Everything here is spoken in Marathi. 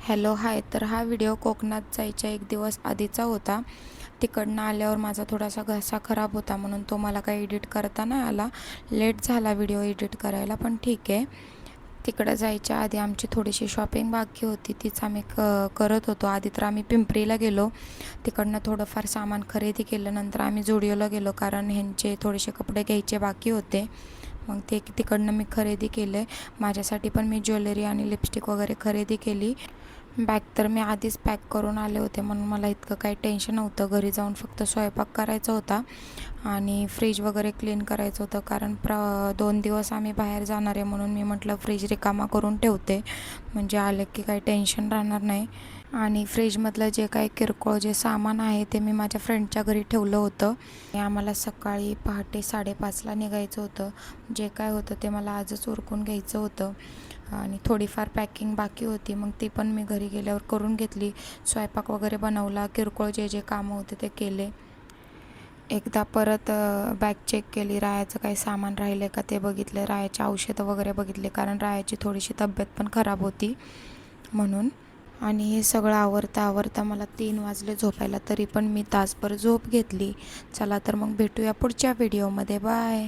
Hello hi. तर हा व्हिडिओ कोकणात जायच्या एक दिवस आधीचा होता. तिकडनं आल्यावर माझा थोडासा घसा खराब होता म्हणून तो मला काही एडिट करता नाही आला. लेट झाला व्हिडिओ एडिट करायला, पण ठीक आहे. तिकडं जायच्या आधी आमची थोडीशी शॉपिंग बाकी होती, तीच आम्ही करत होतो. आधी तर आम्ही पिंपरीला गेलो, तिकडनं थोडंफार सामान खरेदी केलं. नंतर आम्ही झुडिओला गेलो कारण ह्यांचे थोडेसे कपडे घ्यायचे बाकी होते. मग ते तिकडनं मी खरेदी केले. माझ्यासाठी पण मी ज्वेलरी आणि लिपस्टिक वगैरे खरेदी केली. बॅग तर मी आधीच पॅक करून आले होते म्हणून मला इतकं काही टेन्शन नव्हतं. घरी जाऊन फक्त स्वयंपाक करायचा होता आणि फ्रीज वगैरे क्लीन करायचं होतं, कारण 2 दिवस आम्ही बाहेर जाणार आहे म्हणून मी म्हटलं फ्रीज रिकामा करून ठेवते, म्हणजे आले की काही टेन्शन राहणार नाही. आणि फ्रीजमधलं जे काही किरकोळ जे सामान आहे ते मी माझ्या फ्रेंडच्या घरी ठेवलं होतं. आम्हाला सकाळी पहाटे 5:30ला निघायचं होतं. जे काय होतं ते मला आजच उरकून घ्यायचं होतं आणि थोडीफार पॅकिंग बाकी होती, मग ती पण मी घरी गेल्यावर करून घेतली. स्वयंपाक वगैरे बनवला, किरकोळ जे जे कामं होते ते केले. एकदा परत बॅग चेक केली, रायाचं काही सामान राहिलं आहे का ते बघितलं, रायाची औषधं वगैरे बघितले, कारण रायाची थोडीशी तब्येत पण खराब होती म्हणून. आणि हे सगळं आवरता मला 3 वाजले झोपायला, तरी पण मी तासभर झोप घेतली. चला तर मग भेटूया पुढच्या व्हिडिओमध्ये. बाय.